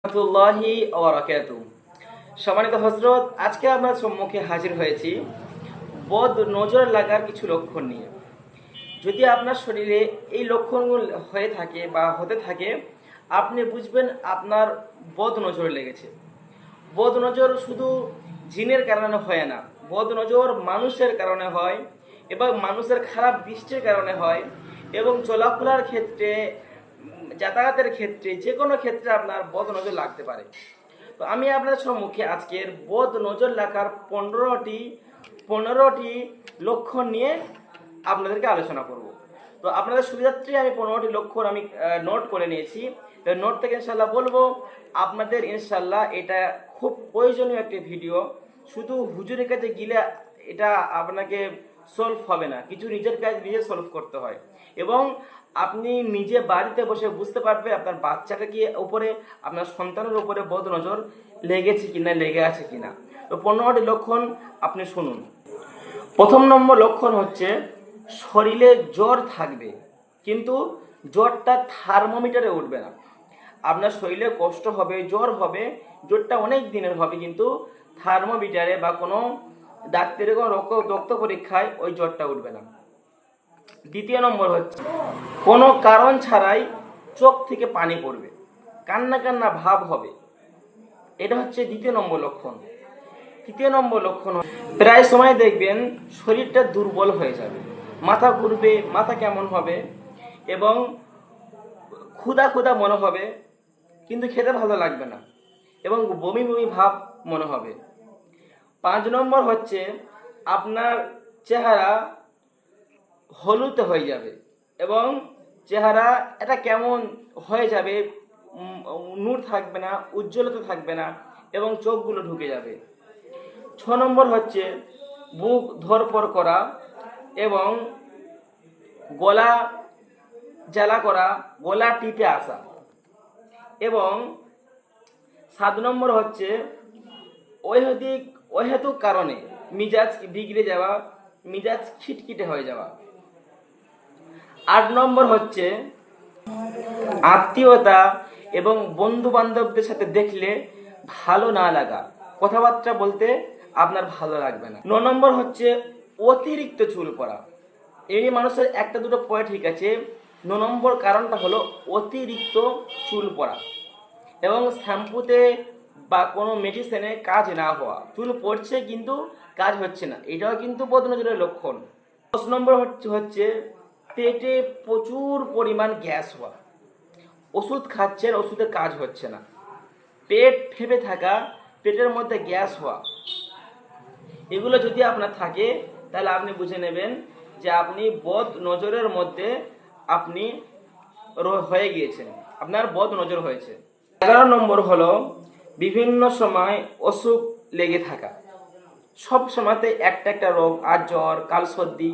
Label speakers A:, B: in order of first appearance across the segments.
A: রাহমাতুল্লাহি ওয়া বারাকাতুহু। সম্মানিত হযরত, আজকে আমরা সম্মুখে হাজির হয়েছি বদ নজর লাগার কিছু লক্ষণ নিয়ে। যদি আপনার শরীরে এই লক্ষণগুলো হয়ে থাকে বা হতে থাকে, আপনি বুঝবেন আপনার বদ নজর লেগেছে। বদ নজর শুধু জিনের কারণে হয় না, বদ নজর মানুষের কারণে হয় এবং মানুষের খারাপ দৃষ্টির কারণে হয় এবং চলাফেরার ক্ষেত্রে, যাতায়াতের ক্ষেত্রে, যে কোনো ক্ষেত্রে আপনার বদ নজর লাগতে পারে। তো আমি আপনাদের সম্মুখে আজকের বদ নজর লাগার পনেরোটি লক্ষণ নিয়ে আপনাদেরকে আলোচনা করব। তো আপনাদের সুবিধার্থে আমি 15টি লক্ষণ আমি নোট করে নিয়েছি। নোট থেকে ইনশাল্লাহ বলবো আপনাদের। ইনশাল্লাহ এটা খুব প্রয়োজনীয় একটি ভিডিও। শুধু হুজুরের কাছে গেলে এটা আপনাকে সলভ হবে না, কিছু নিজের কাজ নিজে সলভ করতে হয় এবং আপনি নিজে বাড়িতে বসে বুঝতে পারবে আপনার বাচ্চাটা কি উপরে, আপনার সন্তানের উপরে বদ নজর লেগেছে কিনা, লেগে আছে কিনা। তো 15টি লক্ষণ আপনি শুনুন। প্রথম নম্বর লক্ষণ হচ্ছে শরীরে জ্বর থাকবে কিন্তু জ্বরটা থার্মোমিটারে উঠবে না। আপনার শরীরে কষ্ট হবে, জ্বর হবে, জ্বরটা অনেক দিনের হবে কিন্তু থার্মোমিটারে বা কোনো ডাক্তারের কোনো রক্ত পরীক্ষায় ওই জ্বরটা উঠবে না। দ্বিতীয় নম্বর হচ্ছে কোনো কারণ ছাড়াই চোখ থেকে পানি পড়বে, কান্না কান্না ভাব হবে। এটা হচ্ছে দ্বিতীয় নম্বর লক্ষণ। তৃতীয় নম্বর লক্ষণ, প্রায় সময় দেখবেন শরীরটা দুর্বল হয়ে যাবে, মাথা ঘুরবে, মাথা কেমন হবে এবং ক্ষুধা ক্ষুধা মনে হবে কিন্তু খেতে ভালো লাগবে না এবং বমি বমি ভাব মনে হবে। 5 নম্বর হচ্ছে আপনার চেহারা হলুদ হয়ে যাবে এবং চেহারা এটা কেমন হয়ে যাবে, নূর থাকবে না, উজ্জ্বলতা থাকবে না এবং চোখগুলো ঢুকে যাবে। 6 নম্বর হচ্ছে বুক ধরপড় করা এবং গলা জ্বালা করা, গলা টিপে আসা এবং 7 নম্বর হচ্ছে অহেতুক কারণে মিজাজ বিগড়ে যাওয়া, মিজাজ খিটখিটে হয়ে যাওয়া। 8 নম্বর হচ্ছে আত্মীয়তা এবং বন্ধু বান্ধবদের সাথে দেখলে ভালো না লাগা, কথাবার্তা বলতে আপনার ভালো লাগবে না। 9 নম্বর হচ্ছে অতিরিক্ত চুল পড়া। এমনি মানুষের একটা দুটো পড়ে ঠিক আছে, 9 নম্বর কারণটা হলো অতিরিক্ত চুল পড়া এবং শ্যাম্পুতে বা কোনো মেডিসিনে কাজ না হওয়া। চুল পড়ছে কিন্তু কাজ হচ্ছে না, এটাও কিন্তু বদনজরের লক্ষণ। 10 নম্বর হচ্ছে পেটে প্রচুর পরিমাণ গ্যাস হওয়া। ওষুধ খাচ্ছেন, ওষুধে কাজ হচ্ছে না, পেট ফেপে থাকা, পেটের মধ্যে গ্যাস হওয়া, এগুলো যদি আপনার থাকে তাহলে আপনি বুঝে নেবেন যে আপনি বদ নজরের মধ্যে আপনি হয়ে গিয়েছেন, আপনার বদ নজর হয়েছে। 11 নম্বর হলো বিভিন্ন সময় অসুখ লেগে থাকা। সব সময়তে একটা একটা রোগ, আজ জ্বর, কাল সর্দি,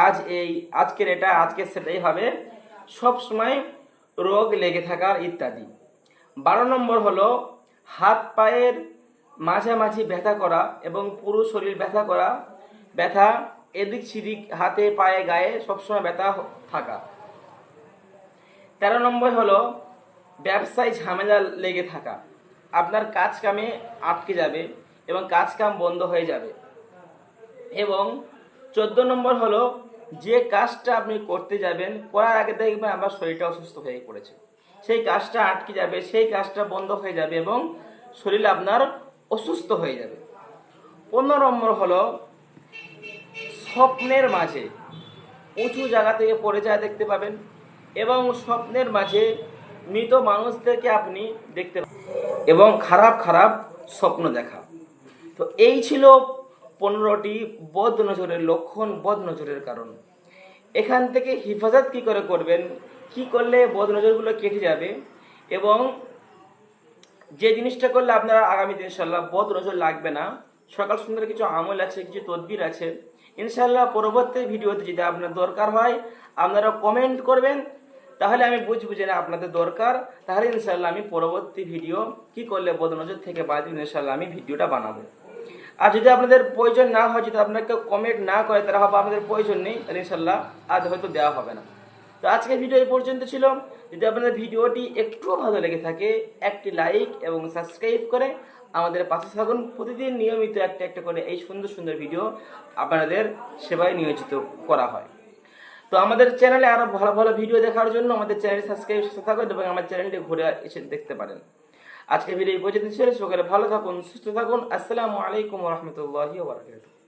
A: আজ এই, আজকের এটা, আজকে সেটাই হবে, সব সময় রোগ লেগে থাকা ইত্যাদি। 12 নম্বর হলো হাত পায়ের মাঝামাঝি ব্যথা করা এবং পুরো শরীর ব্যথা করা, ব্যথা এদিক সেদিক, হাতে পায়ে গায়ে সবসময় ব্যথা থাকা। 13 নম্বর হলো ব্যবসায় ঝামেলা লেগে থাকা, আপনার কাজ কামে আটকে যাবে এবং কাজ কাম বন্ধ হয়ে যাবে। এবং 14 নম্বর হলো যে কাজটা আপনি করতে যাবেন, করার আগে দেখবেন আপনার শরীরটা অসুস্থ হয়ে পড়েছে, সেই কাজটা আটকে যাবে, সেই কাজটা বন্ধ হয়ে যাবে এবং শরীর আপনার অসুস্থ হয়ে যাবে। 15 নম্বর হলো স্বপ্নের মাঝে উঁচু জায়গা থেকে পড়ে যায় দেখতে পাবেন এবং স্বপ্নের মাঝে মৃত মানুষদেরকে আপনি দেখতে পাবেন এবং খারাপ খারাপ স্বপ্ন দেখা। তো এই ছিল 15টি বদ নজরের লক্ষণ, বদ নজরের কারণ। এখান থেকে হিফাজত কি করে করবেন, কি করলে বদ নজরগুলো কেটে যাবে এবং যে জিনিসটা করলে আপনারা আগামীতে ইনশাল্লাহ বদ নজর লাগবে না, সকাল সন্ধ্যার কিছু আমল আছে, কিছু তদবির আছে। ইনশাল্লাহ পরবর্তী ভিডিওতে যদি আপনার দরকার হয় আপনারা কমেন্ট করবেন, তাহলে আমি বুঝবো যে না আপনাদের দরকার, তাহলে ইনশাল্লাহ আমি পরবর্তী ভিডিও কি করলে বদ নজর থেকে বাঁচি ইনশাল্লাহ আমি ভিডিওটা বানাবো। আর যদি আপনাদের প্রয়োজন না হয়, যদি আপনাকে কমেন্ট না করে তারা হবে আপনাদের প্রয়োজন নেই, তাহলে ইনশাল্লাহ আজ হয়তো দেওয়া হবে না। তো আজকের ভিডিও এই পর্যন্ত ছিল। যদি আপনাদের ভিডিওটি একটু ভালো লেগে থাকে একটি লাইক এবং সাবস্ক্রাইব করে আমাদের পাশে থাকুন। প্রতিদিন নিয়মিত একটা একটা করে এই সুন্দর সুন্দর ভিডিও আপনাদের সেবায় নিয়োজিত করা হয়। তো আমাদের চ্যানেলে আরো ভালো ভালো ভিডিও দেখার জন্য আমাদের চ্যানেল সাবস্ক্রাইব থাকুন এবং আমার চ্যানেলটি ঘুরে এসে দেখতে পারেন। আজকে ভিডিও এই পর্যন্ত ছিল। সকলে ভালো থাকুন, সুস্থ থাকুন। আসসালামু আলাইকুম ওয়া রাহমাতুল্লাহি ওয়া বারাকাতুহু।